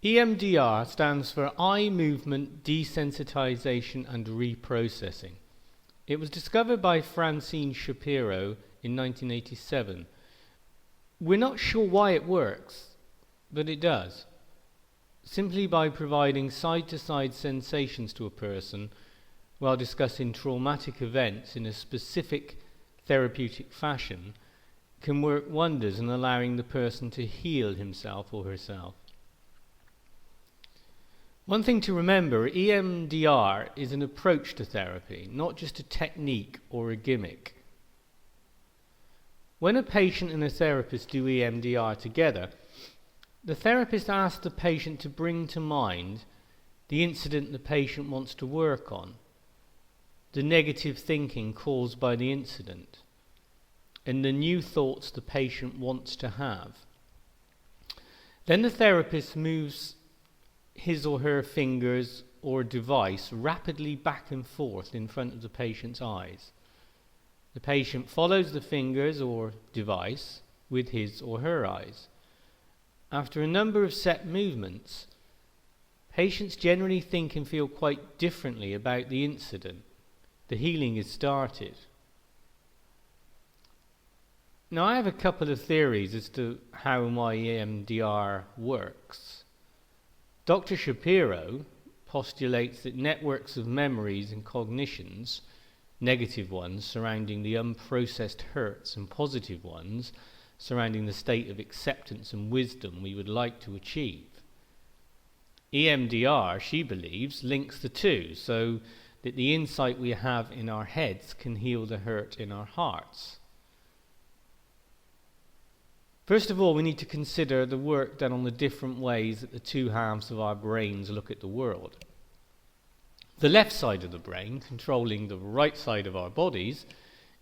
EMDR stands for Eye Movement Desensitization and Reprocessing. It was discovered by Francine Shapiro in 1987. We're not sure why it works, but it does. Simply by providing side-to-side sensations to a person while discussing traumatic events in a specific therapeutic fashion can work wonders in allowing the person to heal himself or herself. One thing to remember, EMDR is an approach to therapy, not just a technique or a gimmick. When a patient and a therapist do EMDR together, the therapist asks the patient to bring to mind the incident the patient wants to work on, the negative thinking caused by the incident, and the new thoughts the patient wants to have. Then the therapist moves his or her fingers or device rapidly back and forth in front of the patient's eyes. The patient follows the fingers or device with his or her eyes. After a number of set movements, patients generally think and feel quite differently about the incident. The healing is started. Now, I have a couple of theories as to how and why EMDR works. Dr. Shapiro postulates that networks of memories and cognitions, negative ones surrounding the unprocessed hurts and positive ones surrounding the state of acceptance and wisdom we would like to achieve. EMDR, she believes, links the two so that the insight we have in our heads can heal the hurt in our hearts. First of all, we need to consider the work done on the different ways that the two halves of our brains look at the world. The left side of the brain, controlling the right side of our bodies,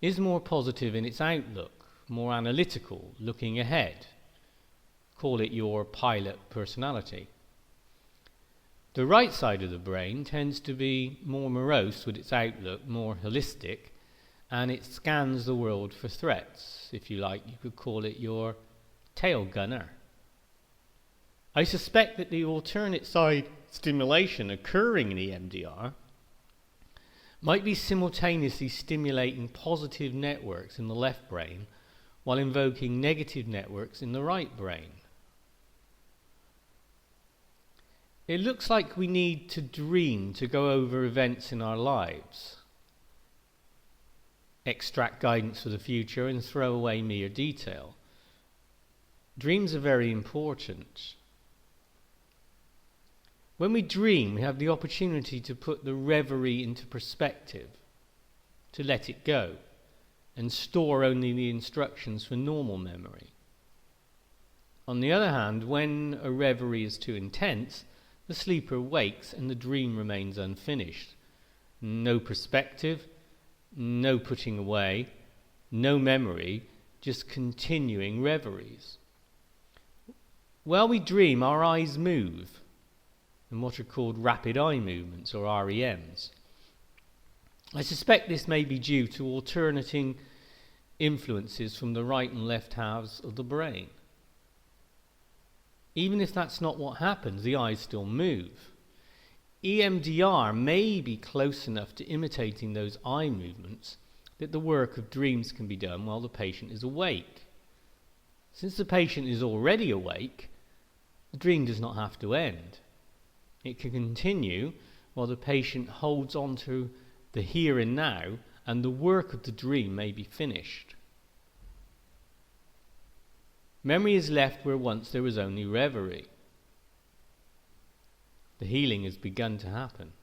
is more positive in its outlook, more analytical, looking ahead. Call it your pilot personality. The right side of the brain tends to be more morose with its outlook, more holistic, and it scans the world for threats. If you like, you could call it your tail gunner. I suspect that the alternate side stimulation occurring in EMDR might be simultaneously stimulating positive networks in the left brain while invoking negative networks in the right brain. It looks like we need to dream to go over events in our lives, extract guidance for the future and throw away mere detail. Dreams are very important. When we dream, we have the opportunity to put the reverie into perspective, to let it go, and store only the instructions for normal memory. On the other hand, when a reverie is too intense, the sleeper wakes and the dream remains unfinished. No perspective, no putting away, no memory, just continuing reveries. While we dream, our eyes move, in what are called rapid eye movements, or REMs. I suspect this may be due to alternating influences from the right and left halves of the brain. Even if that's not what happens, the eyes still move. EMDR may be close enough to imitating those eye movements that the work of dreams can be done while the patient is awake. Since the patient is already awake, the dream does not have to end. It can continue while the patient holds on to the here and now, and the work of the dream may be finished. Memory is left where once there was only reverie. The healing has begun to happen.